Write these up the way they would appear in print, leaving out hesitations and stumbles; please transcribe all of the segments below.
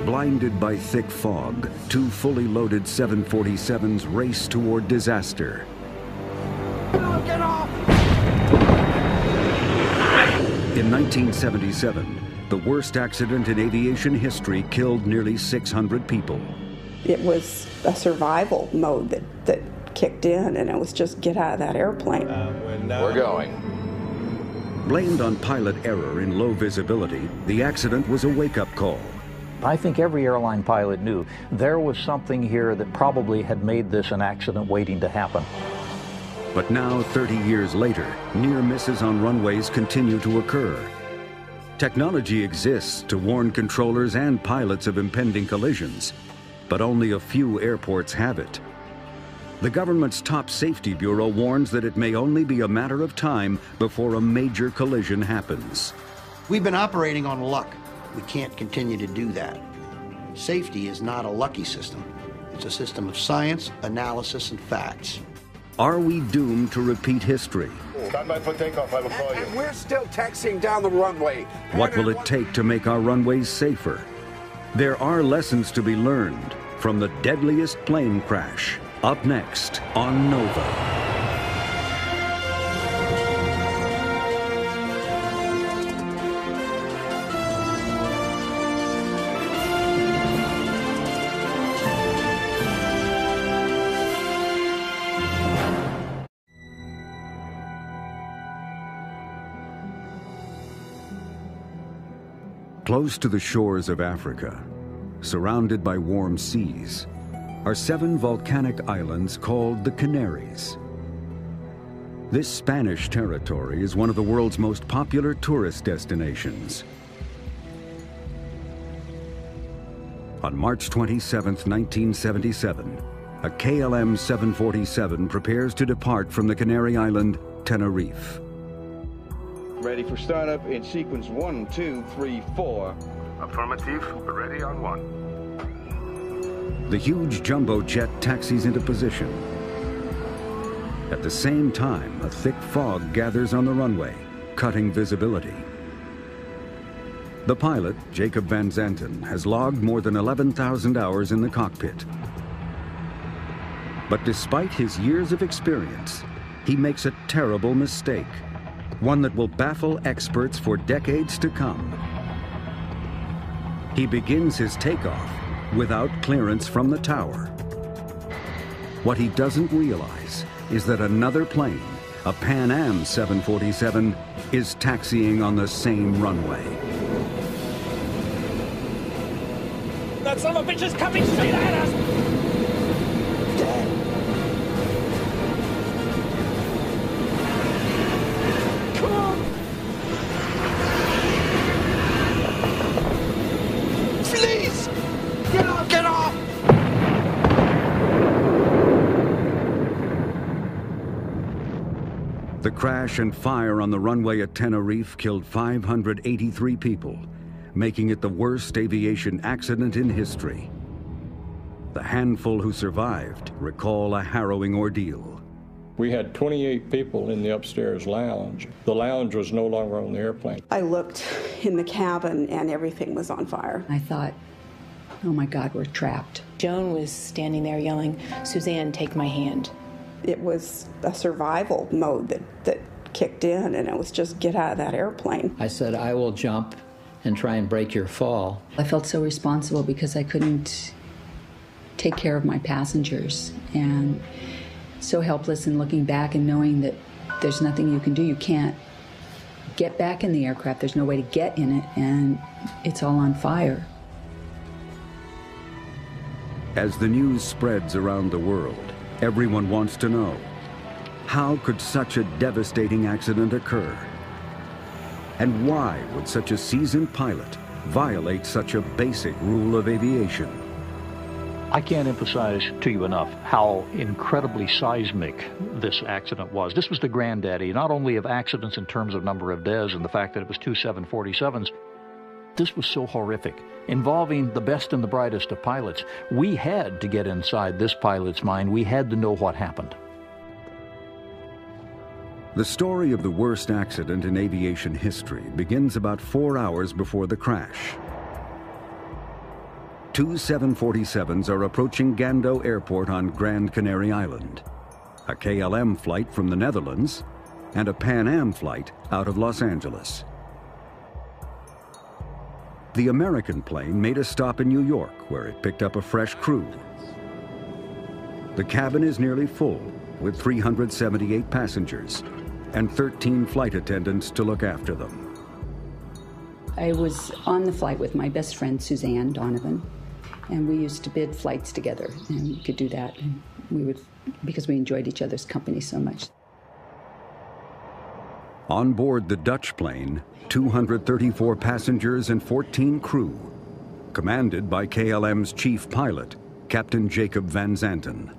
Blinded by thick fog, two fully loaded 747s race toward disaster. Get off! In 1977, the worst accident in aviation history killed nearly 600 people. It was a survival mode that kicked in, and it was just get out of that airplane. We're going. Blamed on pilot error in low visibility, the accident was a wake-up call. I think every airline pilot knew there was something here that probably had made this an accident waiting to happen. But now, 30 years later, near misses on runways continue to occur. Technology exists to warn controllers and pilots of impending collisions, but only a few airports have it. The government's top safety bureau warns that it may only be a matter of time before a major collision happens. We've been operating on luck. We can't continue to do that. Safety is not a lucky system. It's a system of science, analysis, and facts. Are we doomed to repeat history? Stand by for takeoff, I will call you. And we're still taxiing down the runway. What will it take to make our runways safer? There are lessons to be learned from the deadliest plane crash. Up next on Nova. Close to the shores of Africa, surrounded by warm seas, are 7 volcanic islands called the Canaries. This Spanish territory is one of the world's most popular tourist destinations. On March 27, 1977, a KLM 747 prepares to depart from the Canary island, Tenerife. Ready for startup in sequence 1, 2, 3, 4. Affirmative, ready on 1. The huge jumbo jet taxis into position. At the same time, a thick fog gathers on the runway, cutting visibility. The pilot, Jacob Van Zanten, has logged more than 11,000 hours in the cockpit. But despite his years of experience, he makes a terrible mistake, one that will baffle experts for decades to come. He begins his takeoff without clearance from the tower. What he doesn't realize is that another plane, a Pan Am 747, is taxiing on the same runway. That son of a bitch is coming straight at us! Come on! Please! Get off! Get off! The crash and fire on the runway at Tenerife killed 583 people, making it the worst aviation accident in history. The handful who survived recall a harrowing ordeal. We had 28 people in the upstairs lounge. The lounge was no longer on the airplane. I looked in the cabin and everything was on fire. I thought, oh my God, we're trapped. Joan was standing there yelling, "Suzanne, take my hand." It was a survival mode that kicked in, and it was just get out of that airplane. I said, I will jump and try and break your fall. I felt so responsible because I couldn't take care of my passengers, and so helpless in looking back and knowing that there's nothing you can do. You can't get back in the aircraft. There's no way to get in it, and it's all on fire. As the news spreads around the world, everyone wants to know, how could such a devastating accident occur? And why would such a seasoned pilot violate such a basic rule of aviation? I can't emphasize to you enough how incredibly seismic this accident was. This was the granddaddy, not only of accidents in terms of number of deaths and the fact that it was 2 747s, this was so horrific, involving the best and the brightest of pilots. We had to get inside this pilot's mind. We had to know what happened. The story of the worst accident in aviation history begins about 4 hours before the crash. Two 747s are approaching Gando Airport on Grand Canary Island. A KLM flight from the Netherlands and a Pan Am flight out of Los Angeles. The American plane made a stop in New York, where it picked up a fresh crew. The cabin is nearly full, with 378 passengers and 13 flight attendants to look after them. I was on the flight with my best friend, Suzanne Donovan, and we used to bid flights together, and we could do that, and we would, because we enjoyed each other's company so much. On board the Dutch plane, 234 passengers and 14 crew, commanded by KLM's chief pilot, Captain Jacob Van Zanten.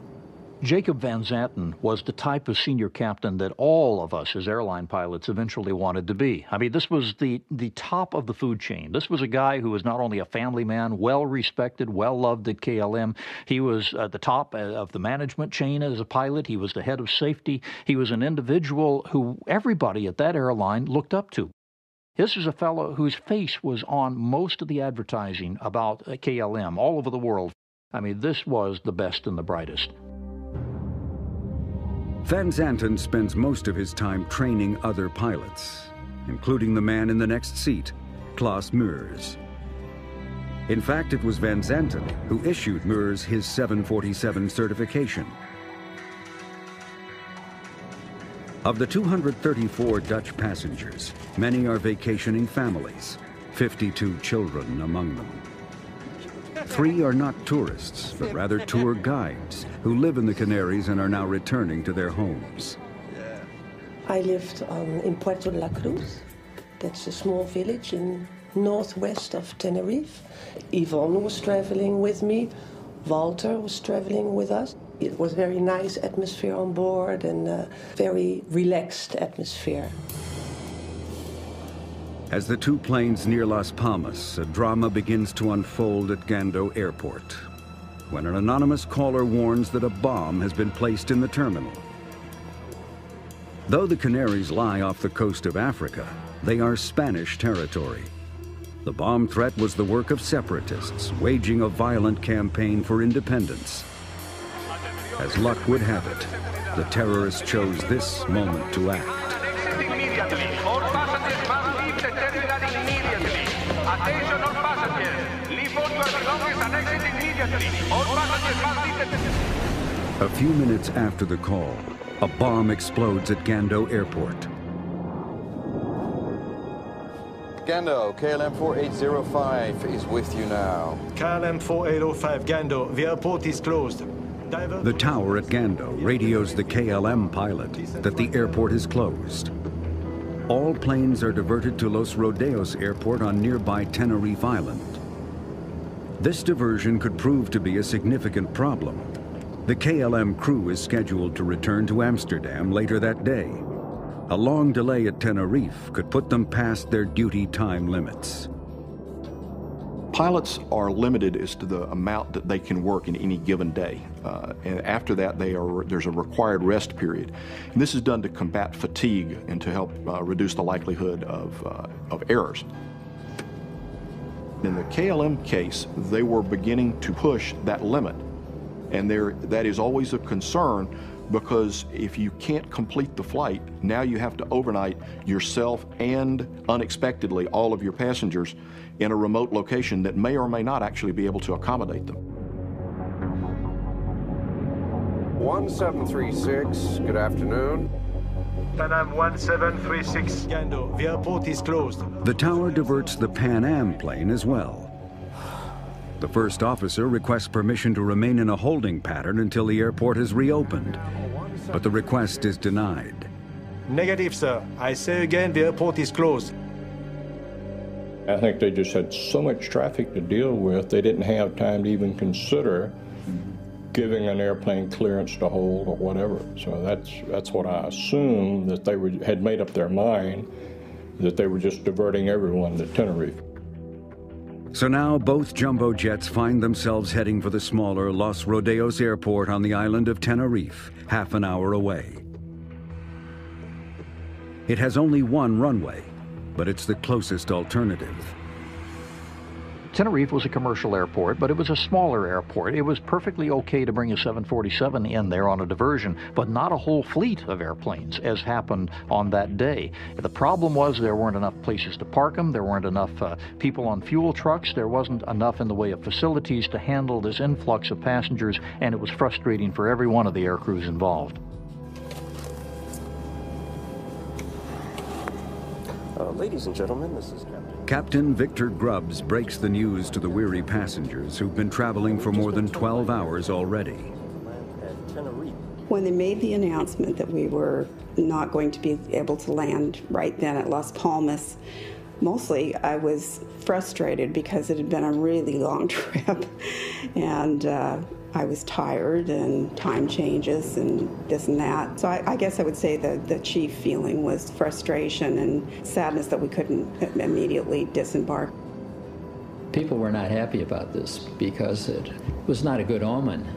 Jacob Van Zanten was the type of senior captain that all of us as airline pilots eventually wanted to be. I mean, this was the top of the food chain. This was a guy who was not only a family man, well-respected, well-loved at KLM. He was at the top of the management chain as a pilot. He was the head of safety. He was an individual who everybody at that airline looked up to. This was a fellow whose face was on most of the advertising about KLM all over the world. I mean, this was the best and the brightest. Van Zanten spends most of his time training other pilots, including the man in the next seat, Klaus Meurs. In fact, it was Van Zanten who issued Meurs his 747 certification. Of the 234 Dutch passengers, many are vacationing families, 52 children among them. 3 are not tourists, but rather tour guides who live in the Canaries and are now returning to their homes. I lived in Puerto de la Cruz. That's a small village in northwest of Tenerife. Yvonne was traveling with me. Walter was traveling with us. It was a very nice atmosphere on board and a very relaxed atmosphere. As the two planes near Las Palmas, a drama begins to unfold at Gando Airport, when an anonymous caller warns that a bomb has been placed in the terminal. Though the Canaries lie off the coast of Africa, they are Spanish territory. The bomb threat was the work of separatists waging a violent campaign for independence. As luck would have it, the terrorists chose this moment to act. A few minutes after the call, a bomb explodes at Gando Airport. Gando, KLM 4805 is with you now. KLM 4805 Gando, the airport is closed. The tower at Gando radios the KLM pilot that the airport is closed. All planes are diverted to Los Rodeos Airport on nearby Tenerife Island. This diversion could prove to be a significant problem. The KLM crew is scheduled to return to Amsterdam later that day. A long delay at Tenerife could put them past their duty time limits. Pilots are limited as to the amount that they can work in any given day. And after that, there's a required rest period. And this is done to combat fatigue and to help reduce the likelihood of errors. In the KLM case, they were beginning to push that limit. And that is always a concern, because if you can't complete the flight, now you have to overnight yourself and unexpectedly all of your passengers in a remote location that may or may not actually be able to accommodate them. 1736, good afternoon. Pan Am 1736 Gando, the airport is closed. The tower diverts the Pan Am plane as well. The first officer requests permission to remain in a holding pattern until the airport is reopened, but the request is denied. Negative, sir. I say again, the airport is closed. I think they just had so much traffic to deal with, they didn't have time to even consider giving an airplane clearance to hold or whatever. So that's what I assume, that they had made up their mind that they were just diverting everyone to Tenerife. So now both jumbo jets find themselves heading for the smaller Los Rodeos Airport on the island of Tenerife, half an hour away. It has only one runway, but it's the closest alternative. Tenerife was a commercial airport, but it was a smaller airport. It was perfectly okay to bring a 747 in there on a diversion, but not a whole fleet of airplanes, as happened on that day. The problem was there weren't enough places to park them, there weren't enough people on fuel trucks, there wasn't enough in the way of facilities to handle this influx of passengers, and it was frustrating for every one of the air crews involved. Ladies and gentlemen, this is Captain Victor Grubbs breaks the news to the weary passengers who've been traveling for more than 12 hours already. When they made the announcement that we were not going to be able to land right then at Las Palmas, mostly I was frustrated because it had been a really long trip, and I was tired, and time changes and this and that. So I guess I would say the chief feeling was frustration and sadness that we couldn't immediately disembark. People were not happy about this because it was not a good omen,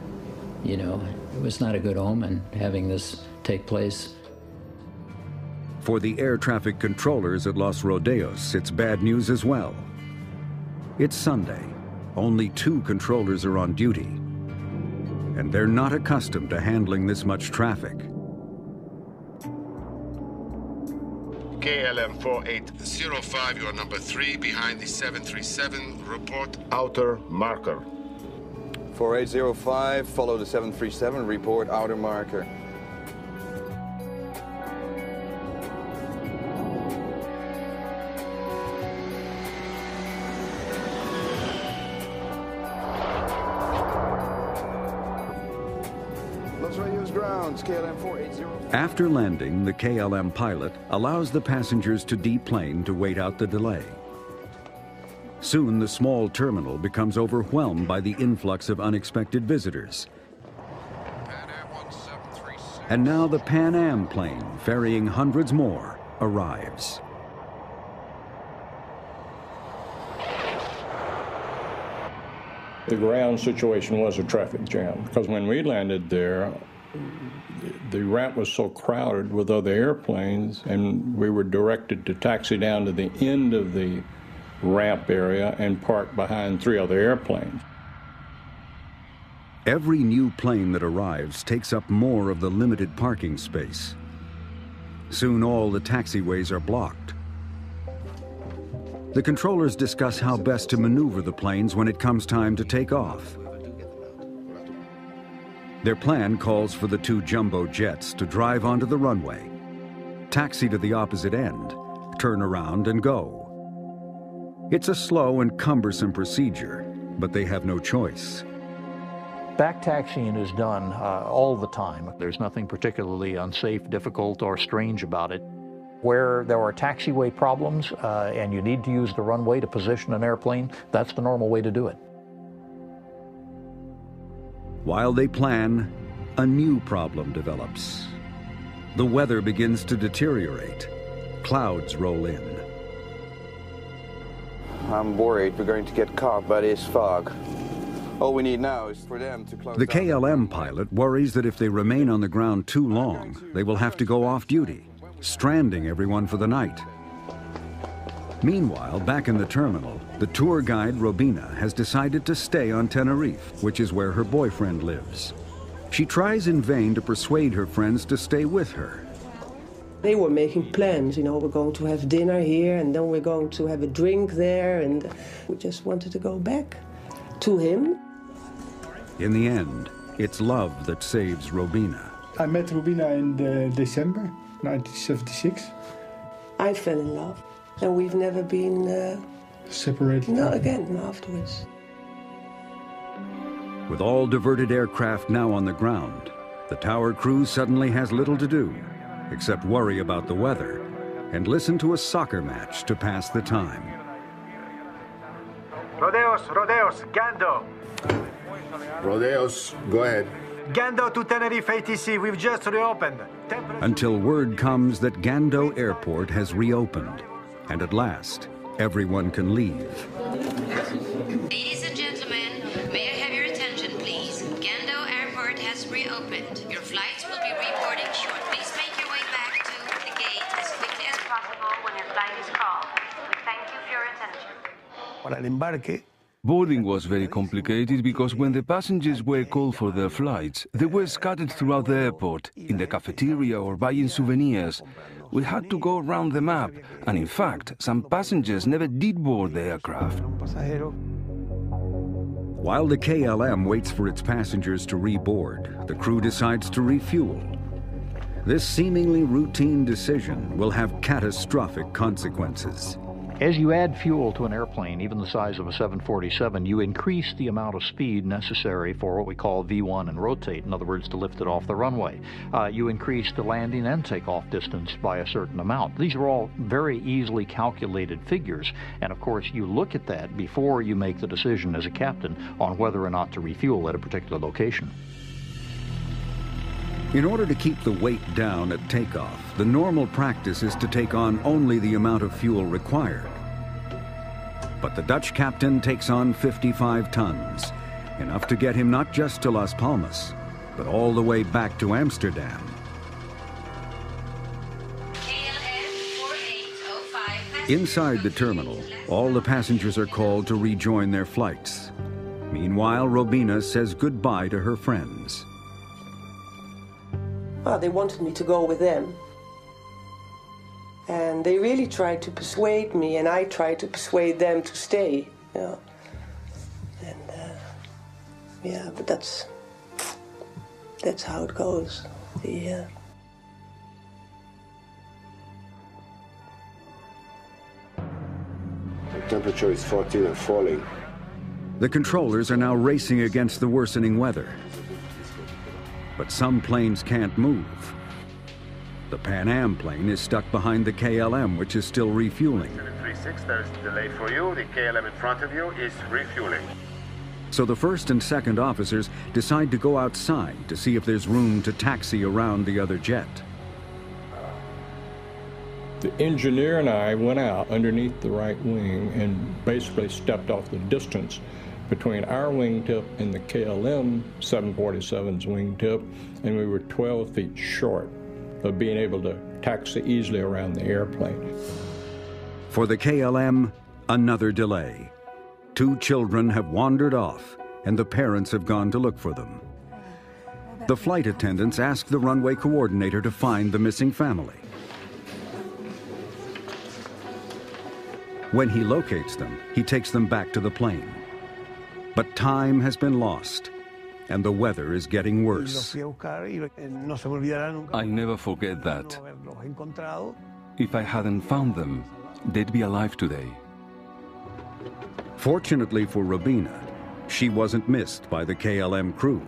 you know. It was not a good omen having this take place. For the air traffic controllers at Los Rodeos, it's bad news as well. It's Sunday. Only 2 controllers are on duty, and they're not accustomed to handling this much traffic. KLM 4805, you are number 3 behind the 737. Report outer marker. 4805, follow the 737, report outer marker. Los Radios grounds, KLM 4805. After landing, the KLM pilot allows the passengers to deplane to wait out the delay. Soon, the small terminal becomes overwhelmed by the influx of unexpected visitors. And now the Pan Am plane, ferrying hundreds more, arrives. The ground situation was a traffic jam, because when we landed there, the ramp was so crowded with other airplanes, and we were directed to taxi down to the end of the ramp area and park behind 3 other airplanes. Every new plane that arrives takes up more of the limited parking space. Soon all the taxiways are blocked. The controllers discuss how best to maneuver the planes when it comes time to take off. Their plan calls for the 2 jumbo jets to drive onto the runway, taxi to the opposite end, turn around and go. It's a slow and cumbersome procedure, but they have no choice. Back taxiing is done all the time. There's nothing particularly unsafe, difficult, or strange about it. Where there are taxiway problems and you need to use the runway to position an airplane, that's the normal way to do it. While they plan, a new problem develops. The weather begins to deteriorate. Clouds roll in. I'm worried we're going to get caught by this fog. All we need now is for them to close The down. KLM pilot worries that if they remain on the ground too long, they will have to go off duty, stranding everyone for the night. Meanwhile, back in the terminal, the tour guide Robina has decided to stay on Tenerife, which is where her boyfriend lives. She tries in vain to persuade her friends to stay with her. They were making plans, you know, we're going to have dinner here and then we're going to have a drink there, and we just wanted to go back to him. In the end, it's love that saves Robina. I met Robina in December 1976. I fell in love, and we've never been separated. No, again afterwards. With all diverted aircraft now on the ground, the tower crew suddenly has little to do except worry about the weather and listen to a soccer match to pass the time. Rodeos, Gando. Rodeos, go ahead. Gando to Tenerife ATC, we've just reopened. Until word comes that Gando Airport has reopened, and at last, everyone can leave. Ladies and gentlemen, may I have your attention, please? Gando Airport has reopened. Your flights will be reporting short. Please make your way back to the gate as quickly as possible when your flight is called. We thank you for your attention. Para el embarque Boarding was very complicated because when the passengers were called for their flights, they were scattered throughout the airport, in the cafeteria or buying souvenirs. We had to go around the map, and in fact, some passengers never did board the aircraft. While the KLM waits for its passengers to reboard, the crew decides to refuel. This seemingly routine decision will have catastrophic consequences. As you add fuel to an airplane, even the size of a 747, you increase the amount of speed necessary for what we call V1 and rotate, in other words, to lift it off the runway. You increase the landing and takeoff distance by a certain amount. These are all very easily calculated figures, and of course you look at that before you make the decision as a captain on whether or not to refuel at a particular location. In order to keep the weight down at takeoff, the normal practice is to take on only the amount of fuel required. But the Dutch captain takes on 55 tons, enough to get him not just to Las Palmas, but all the way back to Amsterdam. Inside the terminal, all the passengers are called to rejoin their flights. Meanwhile, Robina says goodbye to her friends. Well, they wanted me to go with them. And they really tried to persuade me, and I tried to persuade them to stay. You know. And yeah, but that's how it goes. The temperature is 14 and falling. The controllers are now racing against the worsening weather. But some planes can't move. The Pan Am plane is stuck behind the KLM, which is still refueling. 736, there's a delay for you. The KLM in front of you is refueling. So the first and second officers decide to go outside to see if there's room to taxi around the other jet. The engineer and I went out underneath the right wing and basically stepped off the distance between our wingtip and the KLM 747's wingtip, and we were 12 feet short of being able to taxi easily around the airplane. For the KLM, another delay. 2 children have wandered off, and the parents have gone to look for them. The flight attendants ask the runway coordinator to find the missing family. When he locates them, he takes them back to the plane. But time has been lost, and the weather is getting worse. I'll never forget that. If I hadn't found them, they'd be alive today. Fortunately for Robina, she wasn't missed by the KLM crew.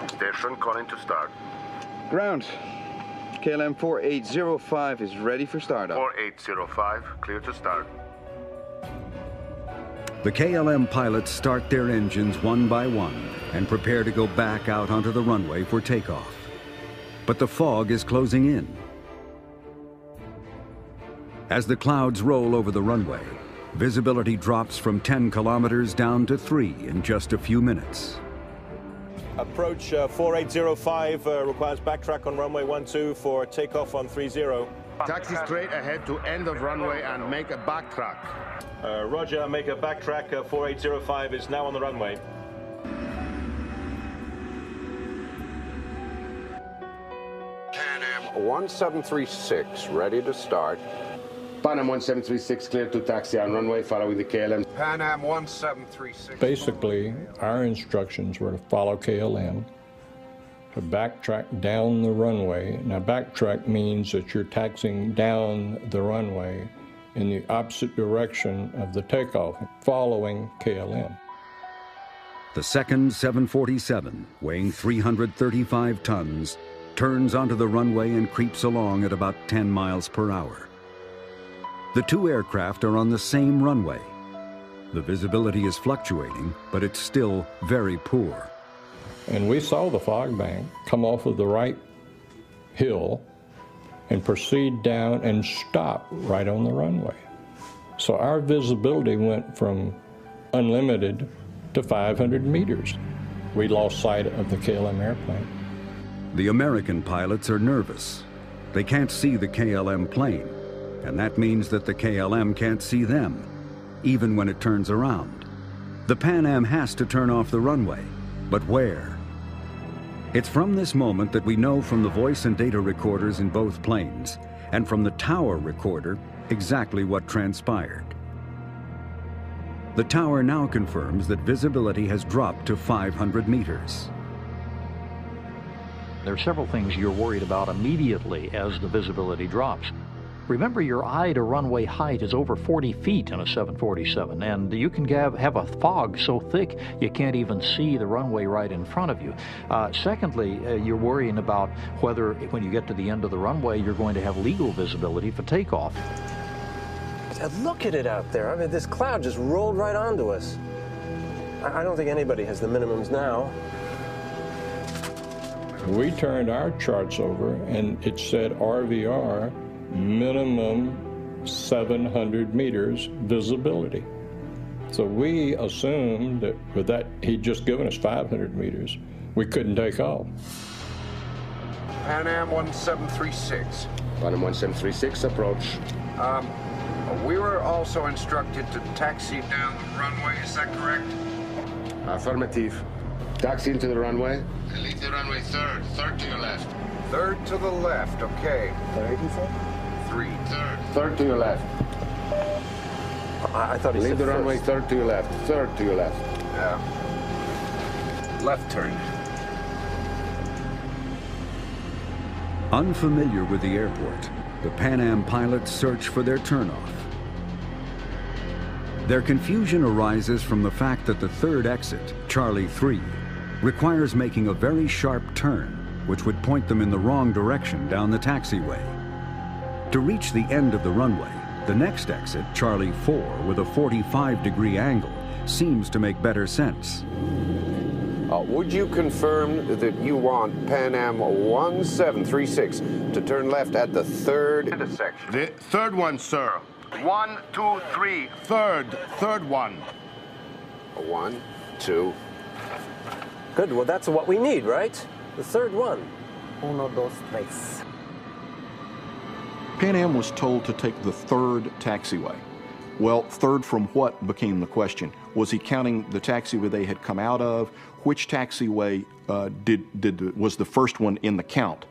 Station calling to start. Ground. KLM 4805 is ready for startup. 4805, clear to start. The KLM pilots start their engines one by one and prepare to go back out onto the runway for takeoff. But the fog is closing in. As the clouds roll over the runway, visibility drops from 10 kilometers down to 3 in just a few minutes. Approach 4805 requires backtrack on runway 12 for takeoff on 30. Taxi straight ahead to end of runway and make a backtrack. Roger, make a backtrack. 4805 is now on the runway. Pan Am 1736, ready to start. Pan Am 1736, clear to taxi on runway following the KLM. Pan Am 1736. Basically, our instructions were to follow KLM, to backtrack down the runway. Now, backtrack means that you're taxiing down the runway in the opposite direction of the takeoff, following KLM. The second 747, weighing 335 tons, turns onto the runway and creeps along at about 10 miles per hour. The 2 aircraft are on the same runway. The visibility is fluctuating, but it's still very poor. And we saw the fog bank come off of the right hill and proceed down and stop right on the runway. So our visibility went from unlimited to 500 meters. We lost sight of the KLM airplane. The American pilots are nervous. They can't see the KLM plane, and that means that the KLM can't see them, even when it turns around. The Pan Am has to turn off the runway, but where? It's from this moment that we know from the voice and data recorders in both planes, and from the tower recorder, exactly what transpired. The tower now confirms that visibility has dropped to 500 meters. There are several things you're worried about immediately as the visibility drops. Remember, your eye to runway height is over 40 feet in a 747, and you can have a fog so thick you can't even see the runway right in front of you. Secondly, you're worrying about whether, when you get to the end of the runway, you're going to have legal visibility for takeoff. Look at it out there. I mean, this cloud just rolled right onto us. I don't think anybody has the minimums now. We turned our charts over, and it said RVR, minimum 700 meters visibility. So we assumed that with that, he'd just given us 500 meters. We couldn't take off. Pan Am 1736. Pan Am 1736, approach. We were also instructed to taxi down the runway, is that correct? Affirmative. Taxi into the runway. And leave the runway third to your left. Third to the left, okay. Third, you said? Three. Third to your left. I thought he said leave the first. runway third to your left. Third to your left. Left turn. Unfamiliar with the airport, the Pan Am pilots search for their turnoff. Their confusion arises from the fact that the third exit, Charlie 3, requires making a very sharp turn, which would point them in the wrong direction down the taxiway. To reach the end of the runway, the next exit, Charlie 4, with a 45-degree angle, seems to make better sense. Would you confirm that you want Pan Am 1736 to turn left at the third intersection? The third one, sir. 1, 2, 3, third one. 1, 2. Good, well that's what we need, right? The third one. 1, 2, 3. Pan Am was told to take the third taxiway. Well, third from what became the question. Was he counting the taxiway they had come out of? Which taxiway was the first one in the count?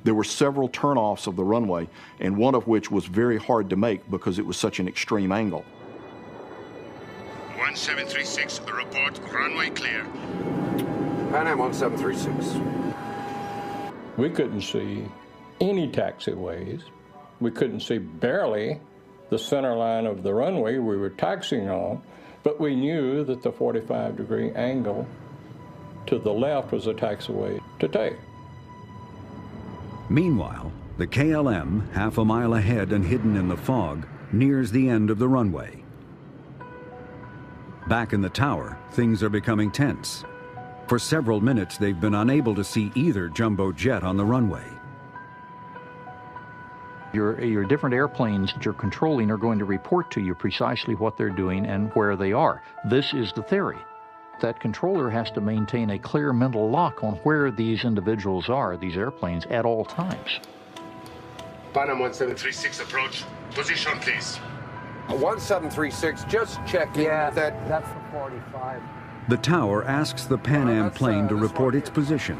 There were several turnoffs of the runway, and one of which was very hard to make because it was such an extreme angle. 1736, report runway clear. Pan Am 1736. We couldn't see any taxiways. We couldn't see barely the center line of the runway we were taxiing on, but we knew that the 45-degree angle to the left was a taxiway to take. Meanwhile, the KLM, half a mile ahead and hidden in the fog, nears the end of the runway. Back in the tower, things are becoming tense. For several minutes, they've been unable to see either jumbo jet on the runway. Your different airplanes that you're controlling are going to report to you precisely what they're doing and where they are. This is the theory. That controller has to maintain a clear mental lock on where these individuals are, these airplanes, at all times. Pan Am 1736, approach. Position, please. 1736, just checking that... that's the 45. The tower asks the Pan Am plane to report its position,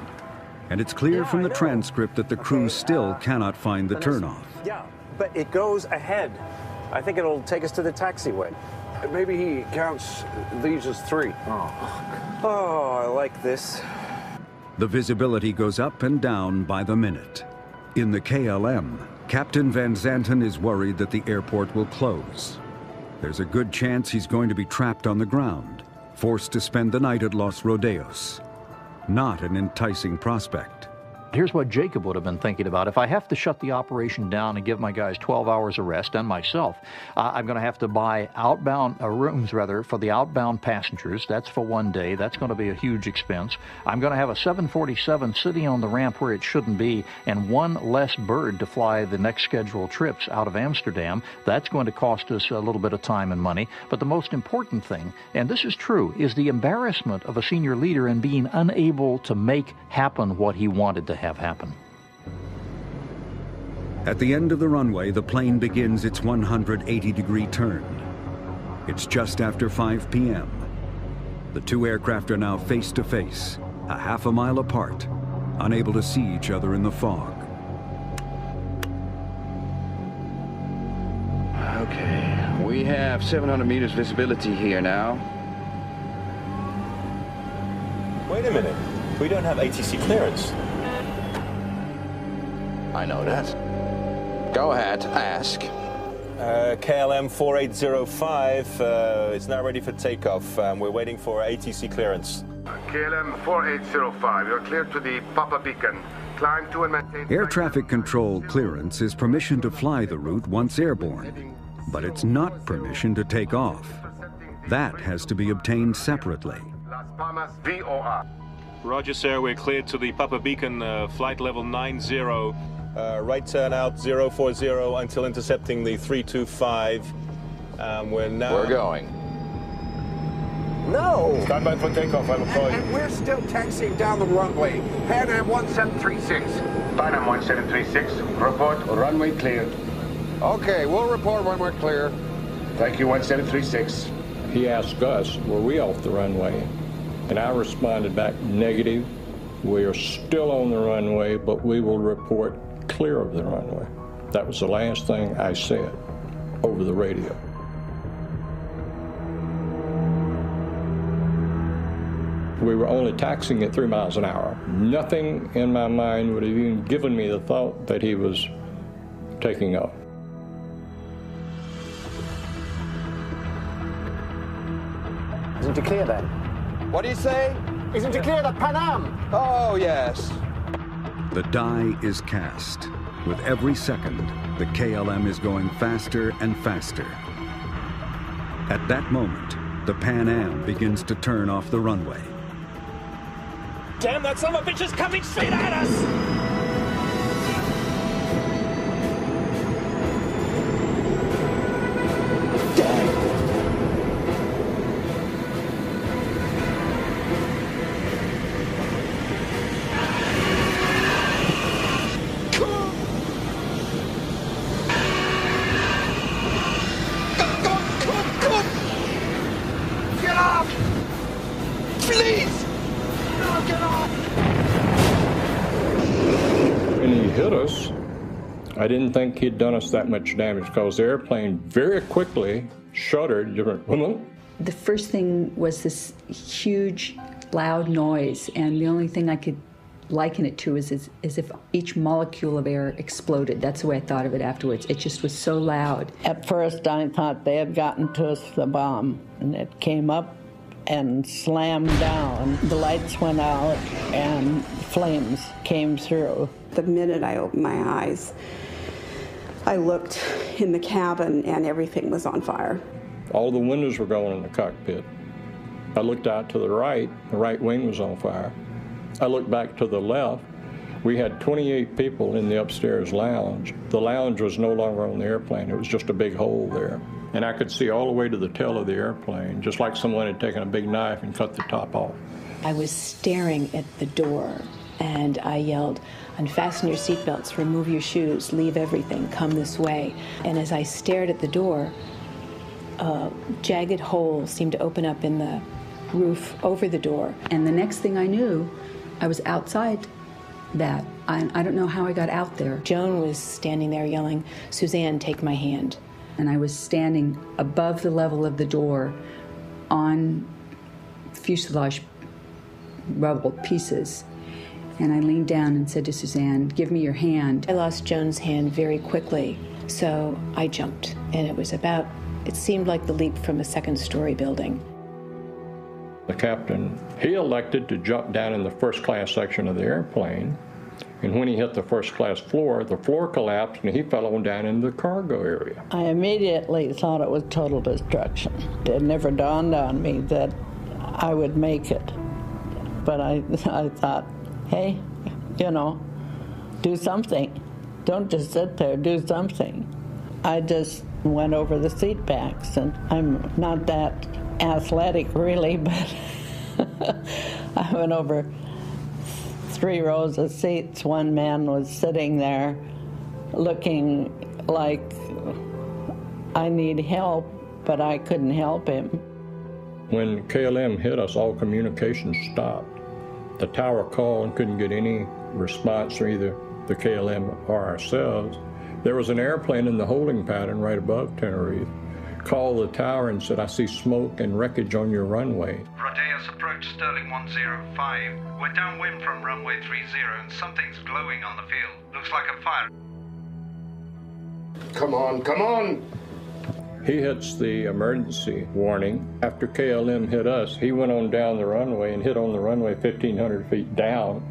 and it's clear from the transcript that the crew still cannot find the turnoff. Yeah, but it goes ahead. I think it'll take us to the taxiway. Maybe he counts these as 3. Oh, I like this. The visibility goes up and down by the minute. In the KLM, Captain Van Zanten is worried that the airport will close. There's a good chance he's going to be trapped on the ground, forced to spend the night at Los Rodeos. Not an enticing prospect. Here's what Jacob would have been thinking about. If I have to shut the operation down and give my guys 12 hours of rest, and myself, I'm going to have to buy rooms for the outbound passengers. That's for one day. That's going to be a huge expense. I'm going to have a 747 sitting on the ramp where it shouldn't be, and one less bird to fly the next scheduled trips out of Amsterdam. That's going to cost us a little bit of time and money. But the most important thing, and this is true, is the embarrassment of a senior leader in being unable to make happen what he wanted to have happen. At the end of the runway, the plane begins its 180-degree turn. It's just after 5 p.m. The two aircraft are now face to face, a half a mile apart, unable to see each other in the fog. Okay, we have 700 meters visibility here now. Wait a minute. We don't have ATC clearance. I know that. Go ahead, ask. KLM 4805 is now ready for takeoff. We're waiting for ATC clearance. KLM 4805, you're cleared to the Papa Beacon. Climb to and maintain... Air traffic control clearance is permission to fly the route once airborne, but it's not permission to take off. That has to be obtained separately. Las Palmas VOR. Roger, sir. We're cleared to the Papa Beacon, flight level 90. Right turn out 040 until intercepting the 325. We're going. No! Stand by for takeoff, I will call you. And we're still taxiing down the runway. Pan Am 1736. Pan Am 1736, report runway cleared. Okay, we'll report when we're clear. Thank you, 1736. He asked us, were we off the runway? And I responded back, negative. We are still on the runway, but we will report clear of the runway. That was the last thing I said over the radio. We were only taxiing at 3 miles an hour. Nothing in my mind would have even given me the thought that he was taking off. Isn't it clear then? What do you say? Isn't it clear that Pan Am? Oh, yes. The die is cast. With every second, the KLM is going faster and faster. At that moment, the Pan Am begins to turn off the runway. Damn, that son of a bitch is coming straight at us! I didn't think he'd done us that much damage because the airplane very quickly shuddered. The first thing was this huge, loud noise, and the only thing I could liken it to is if each molecule of air exploded. That's the way I thought of it afterwards. It just was so loud. At first, I thought they had gotten to us the bomb, and it came up and slammed down. The lights went out, and flames came through. The minute I opened my eyes, I looked in the cabin and everything was on fire. All the windows were going in the cockpit. I looked out to the right wing was on fire. I looked back to the left. We had 28 people in the upstairs lounge. The lounge was no longer on the airplane. It was just a big hole there. And I could see all the way to the tail of the airplane, just like someone had taken a big knife and cut the top off. I was staring at the door, and I yelled, "Unfasten your seatbelts, remove your shoes, leave everything, come this way." And as I stared at the door, a jagged hole seemed to open up in the roof over the door. And the next thing I knew, I was outside that. I don't know how I got out there. Joan was standing there yelling, "Suzanne, take my hand." And I was standing above the level of the door on fuselage rubble pieces. And I leaned down and said to Suzanne, "Give me your hand." I lost Joan's hand very quickly, so I jumped. And it seemed like the leap from a second-story building. The captain, he elected to jump down in the first-class section of the airplane. And when he hit the first-class floor, the floor collapsed and he fell on down into the cargo area. I immediately thought it was total destruction. It never dawned on me that I would make it. But I thought, hey, do something. Don't just sit there, do something. I just went over the seat backs, and I'm not that athletic really, but I went over 3 rows of seats. One man was sitting there looking like I need help, but I couldn't help him. When KLM hit us, all communication stopped. The tower called and couldn't get any response from either the KLM or ourselves. There was an airplane in the holding pattern right above Tenerife. Called the tower and said, "I see smoke and wreckage on your runway." Rodeos approach Sterling 105. We're downwind from runway 30 and something's glowing on the field. Looks like a fire. Come on, come on! He hits the emergency warning. After KLM hit us, he went on down the runway and hit on the runway 1,500 feet down,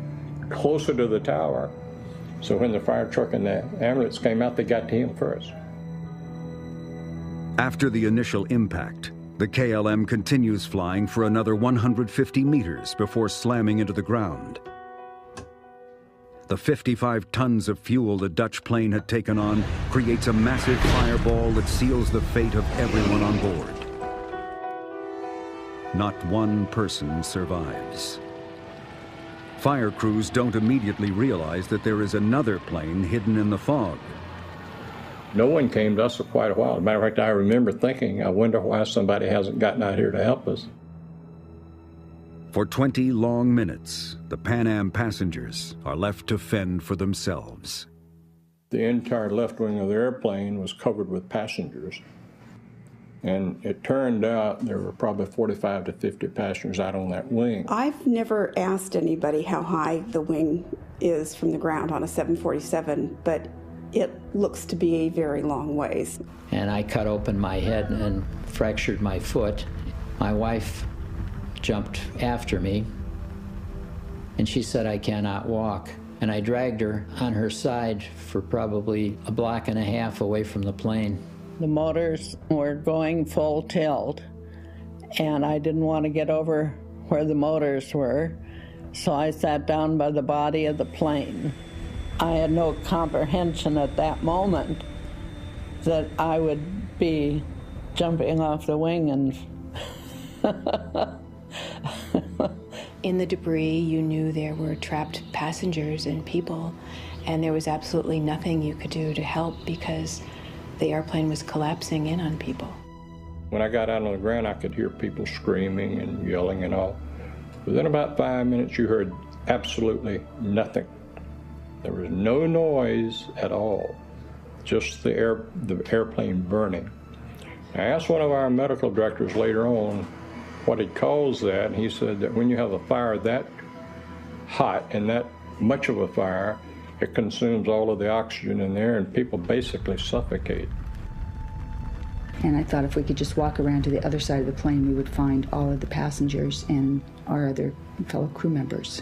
closer to the tower. So when the fire truck and the ambulance came out, they got to him first. After the initial impact, the KLM continues flying for another 150 meters before slamming into the ground. The 55 tons of fuel the Dutch plane had taken on creates a massive fireball that seals the fate of everyone on board. Not one person survives. Fire crews don't immediately realize that there is another plane hidden in the fog. No one came to us for quite a while. As a matter of fact, I remember thinking, I wonder why somebody hasn't gotten out here to help us. For 20 long minutes, the Pan Am passengers are left to fend for themselves. The entire left wing of the airplane was covered with passengers. And it turned out there were probably 45 to 50 passengers out on that wing. I've never asked anybody how high the wing is from the ground on a 747, but it looks to be a very long ways. And I cut open my head and fractured my foot. My wife jumped after me, and she said, "I cannot walk." And I dragged her on her side for probably a block and a half away from the plane. The motors were going full tilt, and I didn't want to get over where the motors were, so I sat down by the body of the plane. I had no comprehension at that moment that I would be jumping off the wing and In the debris, you knew there were trapped passengers and people, and there was absolutely nothing you could do to help because the airplane was collapsing in on people. When I got out on the ground, I could hear people screaming and yelling and all. Within about 5 minutes, you heard absolutely nothing. There was no noise at all, just the airplane burning. I asked one of our medical directors later on what he calls that, and he said that when you have a fire that hot and that much of a fire, it consumes all of the oxygen in there and people basically suffocate. And I thought if we could just walk around to the other side of the plane, we would find all of the passengers and our other fellow crew members,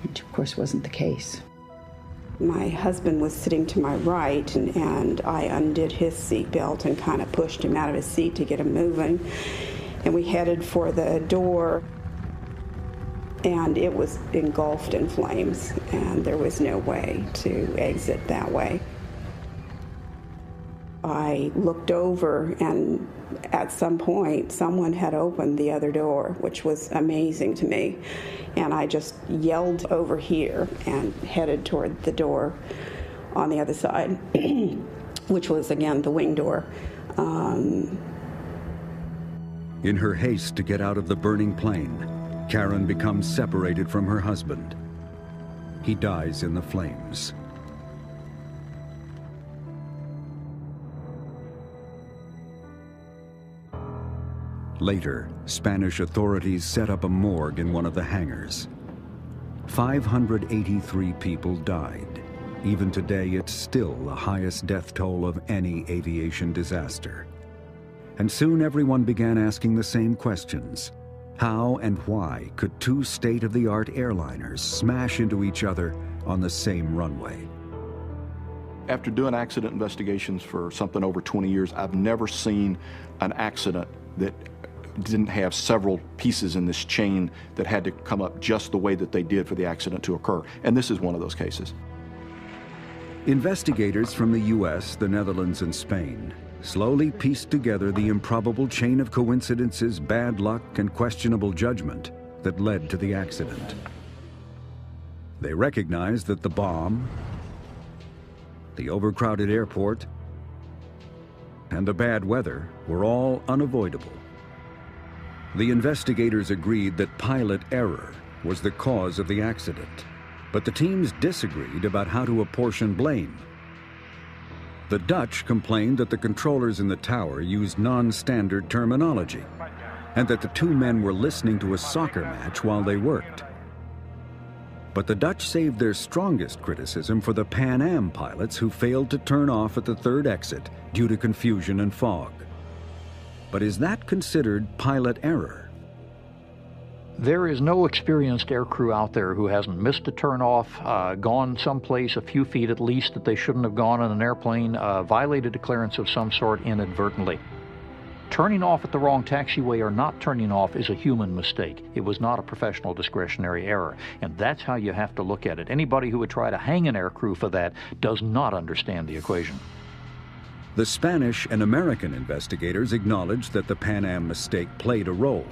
which of course wasn't the case. My husband was sitting to my right, and I undid his seatbelt and kind of pushed him out of his seat to get him moving. And we headed for the door, and it was engulfed in flames, and there was no way to exit that way. I looked over, and at some point, someone had opened the other door, which was amazing to me. And I just yelled over here and headed toward the door on the other side, which was, again, the wing door. In her haste to get out of the burning plane, Karen becomes separated from her husband. He dies in the flames. Later, Spanish authorities set up a morgue in one of the hangars. 583 people died. Even today, it's still the highest death toll of any aviation disaster. And soon everyone began asking the same questions. How and why could two state-of-the-art airliners smash into each other on the same runway? After doing accident investigations for something over 20 years, I've never seen an accident that didn't have several pieces in this chain that had to come up just the way that they did for the accident to occur. And this is one of those cases. Investigators from the US, the Netherlands, and Spain slowly pieced together the improbable chain of coincidences, bad luck, and questionable judgment that led to the accident. They recognized that the bomb the overcrowded airport, and the bad weather were all unavoidable. The investigators agreed that pilot error was the cause of the accident, but the teams disagreed about how to apportion blame. The Dutch complained that the controllers in the tower used non-standard terminology, and that the two men were listening to a soccer match while they worked. But the Dutch saved their strongest criticism for the Pan Am pilots who failed to turn off at the third exit due to confusion and fog. But is that considered pilot error? There is no experienced aircrew out there who hasn't missed a turnoff, gone someplace a few feet at least that they shouldn't have gone in an airplane, violated a clearance of some sort inadvertently. Turning off at the wrong taxiway or not turning off is a human mistake. It was not a professional discretionary error, and that's how you have to look at it. Anybody who would try to hang an aircrew for that does not understand the equation. The Spanish and American investigators acknowledged that the Pan Am mistake played a role,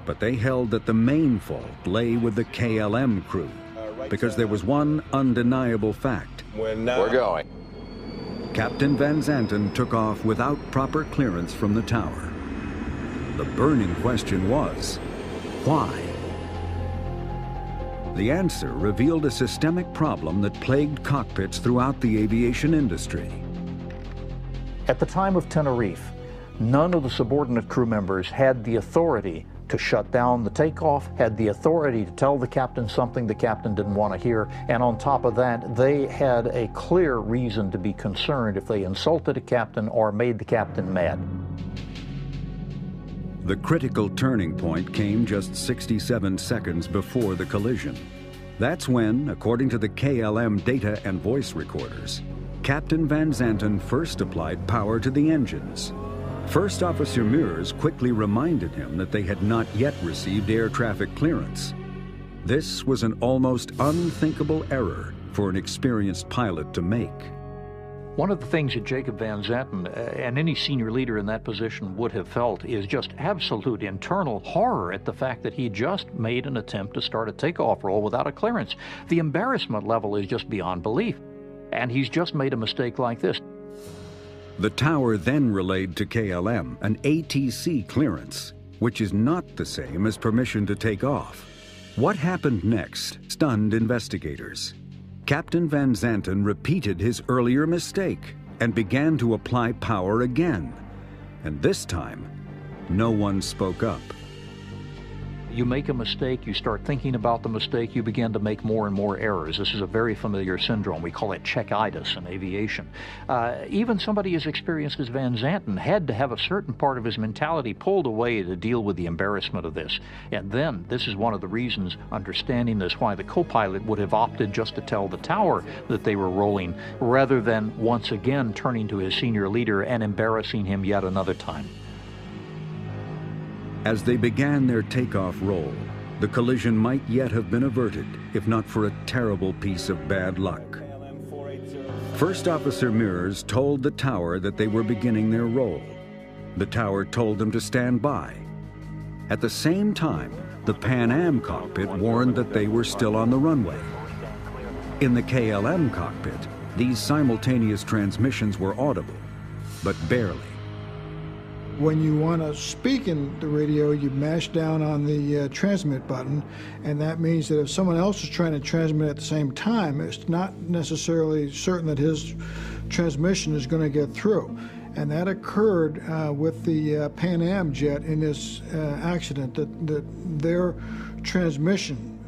but they held that the main fault lay with the KLM crew, because there was one undeniable fact. We're going. Captain Van Zanten took off without proper clearance from the tower. The burning question was, why? The answer revealed a systemic problem that plagued cockpits throughout the aviation industry. At the time of Tenerife, none of the subordinate crew members had the authority to shut down the takeoff, had the authority to tell the captain something the captain didn't want to hear, and on top of that, they had a clear reason to be concerned if they insulted a captain or made the captain mad. The critical turning point came just 67 seconds before the collision. That's when, according to the KLM data and voice recorders, Captain Van Zanten first applied power to the engines. First Officer Mears quickly reminded him that they had not yet received air traffic clearance. This was an almost unthinkable error for an experienced pilot to make. One of the things that Jacob Van Zanten and any senior leader in that position would have felt is just absolute internal horror at the fact that he just made an attempt to start a takeoff roll without a clearance. The embarrassment level is just beyond belief. And he's just made a mistake like this. The tower then relayed to KLM an ATC clearance, which is not the same as permission to take off. What happened next stunned investigators. Captain Van Zanten repeated his earlier mistake and began to apply power again. And this time, no one spoke up. You make a mistake, you start thinking about the mistake, you begin to make more and more errors. This is a very familiar syndrome. We call it checkitis in aviation. Even somebody as experienced as Van Zanten had to have a certain part of his mentality pulled away to deal with the embarrassment of this. And then, this is one of the reasons, understanding this, why the co-pilot would have opted just to tell the tower that they were rolling, rather than once again turning to his senior leader and embarrassing him yet another time. As they began their takeoff roll, the collision might yet have been averted, if not for a terrible piece of bad luck. First Officer Mears told the tower that they were beginning their roll. The tower told them to stand by. At the same time, the Pan Am cockpit warned that they were still on the runway. In the KLM cockpit, these simultaneous transmissions were audible, but barely. When you want to speak in the radio, you mash down on the transmit button, and that means that if someone else is trying to transmit at the same time, it's not necessarily certain that his transmission is going to get through. And that occurred with the Pan Am jet in this accident, that their transmission,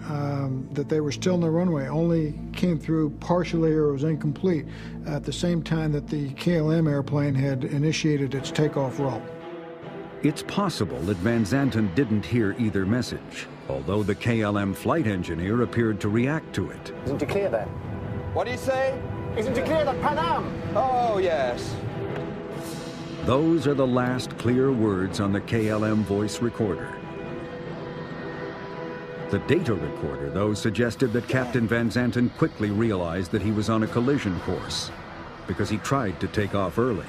that they were still on the runway, only came through partially or was incomplete at the same time that the KLM airplane had initiated its takeoff roll. It's possible that Van Zanten didn't hear either message, although the KLM flight engineer appeared to react to it. Isn't it clear then? What do you say? Isn't it clear that Pan Am? Oh, yes. Those are the last clear words on the KLM voice recorder. The data recorder, though, suggested that Captain Van Zanten quickly realized that he was on a collision course, because he tried to take off early.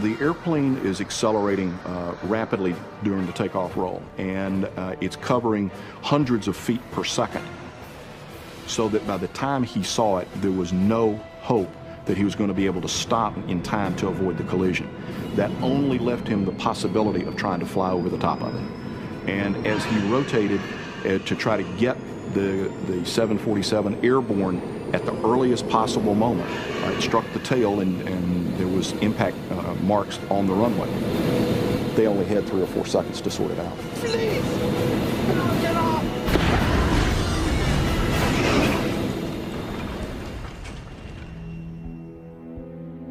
The airplane is accelerating rapidly during the takeoff roll, and it's covering hundreds of feet per second, so that by the time he saw it, there was no hope that he was going to be able to stop in time to avoid the collision. That only left him the possibility of trying to fly over the top of it. And as he rotated to try to get the 747 airborne at the earliest possible moment, it struck the tail and there was impact marks on the runway. They only had 3 or 4 seconds to sort it out. Please! Get off!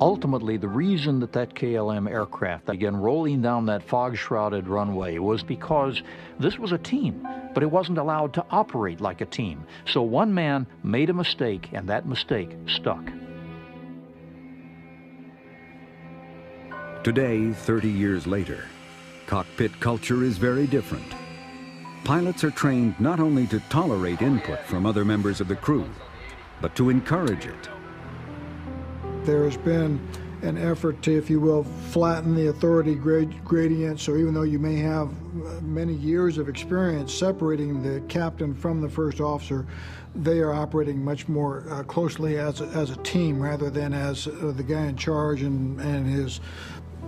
Ultimately, the reason that KLM aircraft began rolling down that fog-shrouded runway was because this was a team, but it wasn't allowed to operate like a team. So one man made a mistake, and that mistake stuck. Today, 30 years later, cockpit culture is very different. Pilots are trained not only to tolerate input from other members of the crew, but to encourage it. There has been an effort to, if you will, flatten the authority gradient, so even though you may have many years of experience separating the captain from the first officer, they are operating much more closely as a team rather than as the guy in charge and his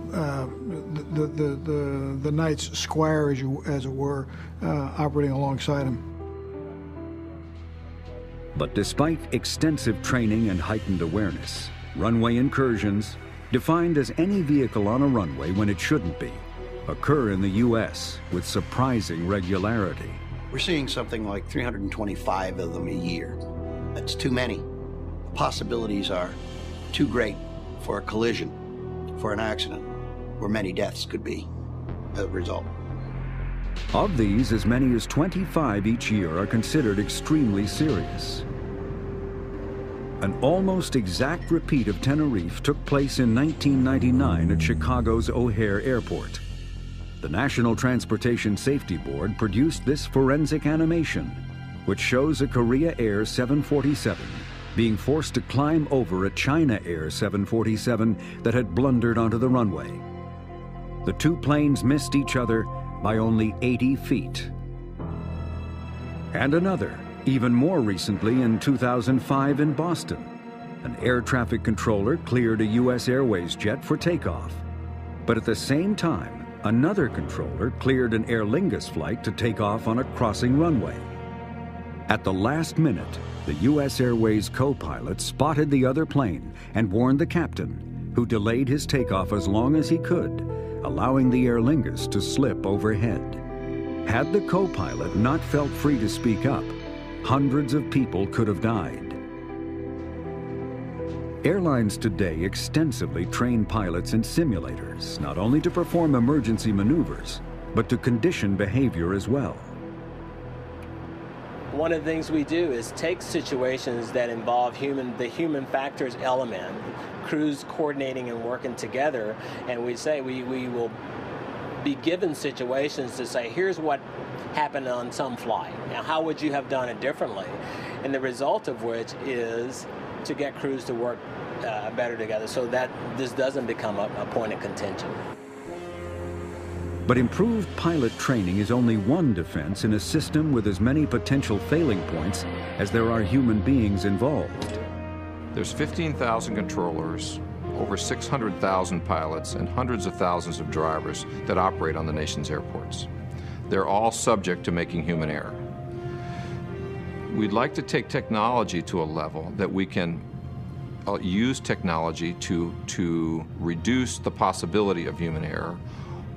the knight's squire, as it were, operating alongside him. But despite extensive training and heightened awareness, runway incursions, defined as any vehicle on a runway when it shouldn't be, occur in the U.S. with surprising regularity. We're seeing something like 325 of them a year. That's too many. The possibilities are too great for a collision, for an accident, where many deaths could be as a result. Of these, as many as 25 each year are considered extremely serious. An almost exact repeat of Tenerife took place in 1999 at Chicago's O'Hare Airport. The National Transportation Safety Board produced this forensic animation, which shows a Korea Air 747 being forced to climb over a China Air 747 that had blundered onto the runway. The two planes missed each other by only 80 feet. And another, even more recently in 2005 in Boston. An air traffic controller cleared a U.S. Airways jet for takeoff. But at the same time, another controller cleared an Aer Lingus flight to take off on a crossing runway. At the last minute, the U.S. Airways co-pilot spotted the other plane and warned the captain, who delayed his takeoff as long as he could, allowing the Aer Lingus to slip overhead. Had the co-pilot not felt free to speak up, hundreds of people could have died. Airlines today extensively train pilots in simulators, not only to perform emergency maneuvers, but to condition behavior as well. One of the things we do is take situations that involve the human factors element, crews coordinating and working together, and we say we will be given situations to say, here's what happened on some flight. Now, how would you have done it differently? And the result of which is to get crews to work better together so that this doesn't become a point of contention. But improved pilot training is only one defense in a system with as many potential failing points as there are human beings involved. There's 15,000 controllers, over 600,000 pilots, and hundreds of thousands of drivers that operate on the nation's airports. They're all subject to making human error. We'd like to take technology to a level that we can use technology to reduce the possibility of human error,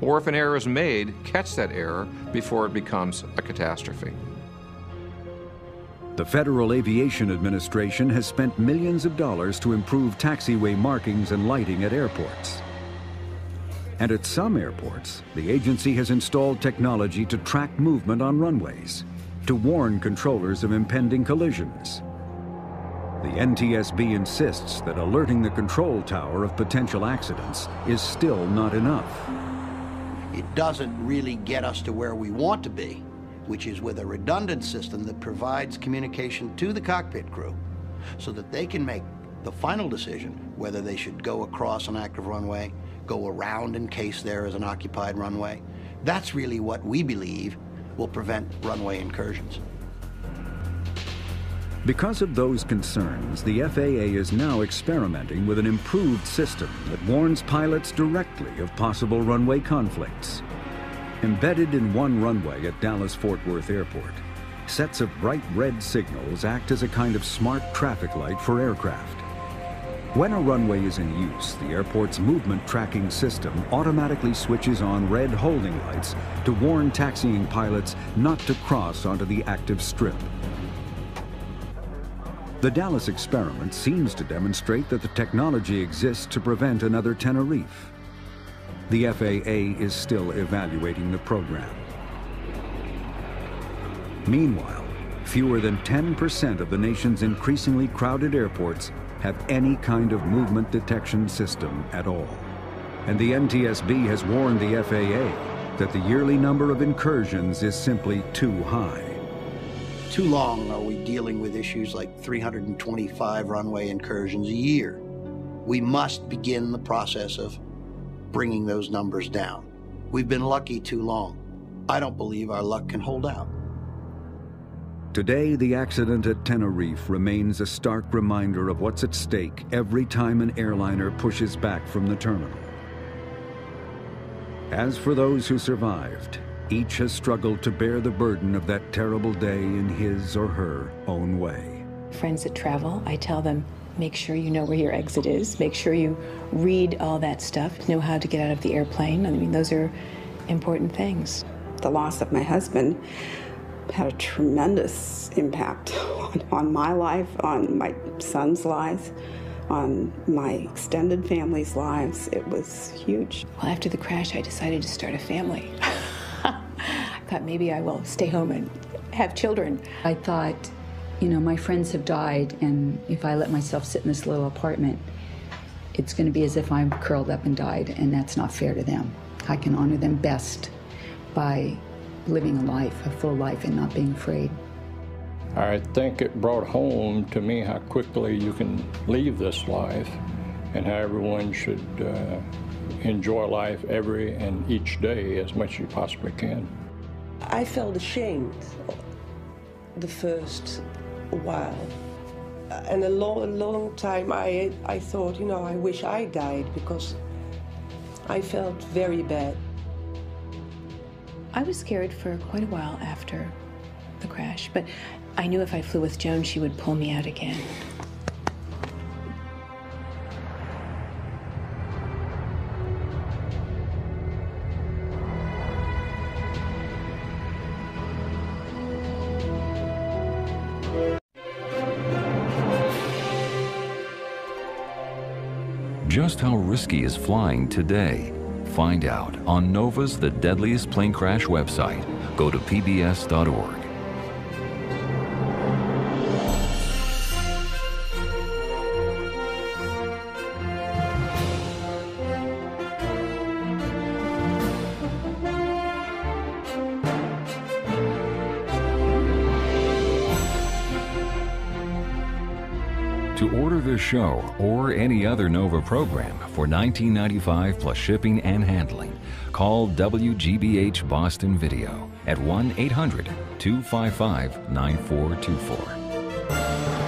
or if an error is made, catch that error before it becomes a catastrophe. The Federal Aviation Administration has spent millions of dollars to improve taxiway markings and lighting at airports. And at some airports, the agency has installed technology to track movement on runways, to warn controllers of impending collisions. The NTSB insists that alerting the control tower of potential accidents is still not enough. It doesn't really get us to where we want to be, which is with a redundant system that provides communication to the cockpit crew so that they can make the final decision whether they should go across an active runway, go around in case there is an occupied runway. That's really what we believe will prevent runway incursions. Because of those concerns, the FAA is now experimenting with an improved system that warns pilots directly of possible runway conflicts. Embedded in one runway at Dallas-Fort Worth Airport, sets of bright red signals act as a kind of smart traffic light for aircraft. When a runway is in use, the airport's movement tracking system automatically switches on red holding lights to warn taxiing pilots not to cross onto the active strip. The Dallas experiment seems to demonstrate that the technology exists to prevent another Tenerife. The FAA is still evaluating the program. Meanwhile, fewer than 10% of the nation's increasingly crowded airports have any kind of movement detection system at all. And the NTSB has warned the FAA that the yearly number of incursions is simply too high. Too long are we dealing with issues like 325 runway incursions a year. We must begin the process of bringing those numbers down. We've been lucky too long. I don't believe our luck can hold out. Today, the accident at Tenerife remains a stark reminder of what's at stake every time an airliner pushes back from the terminal. As for those who survived, each has struggled to bear the burden of that terrible day in his or her own way. Friends that travel, I tell them, make sure you know where your exit is, make sure you read all that stuff, know how to get out of the airplane. I mean, those are important things. The loss of my husband had a tremendous impact on my life, on my son's lives, on my extended family's lives. It was huge. Well, after the crash, I decided to start a family. I thought maybe I will stay home and have children. I thought, you know, my friends have died, and if I let myself sit in this little apartment, it's going to be as if I'm curled up and died, and that's not fair to them. I can honor them best by living a life, a full life, and not being afraid. I think it brought home to me how quickly you can leave this life and how everyone should enjoy life every and each day as much as you possibly can. I felt ashamed the first while. And a long time I thought, you know, I wish I died because I felt very bad. I was scared for quite a while after the crash, but I knew if I flew with Joan, she would pull me out again. Just how risky is flying today? Find out on NOVA's The Deadliest Plane Crash website. Go to pbs.org. To order this show or any other NOVA program for $19.95 plus shipping and handling, call WGBH Boston Video at 1-800-255-9424.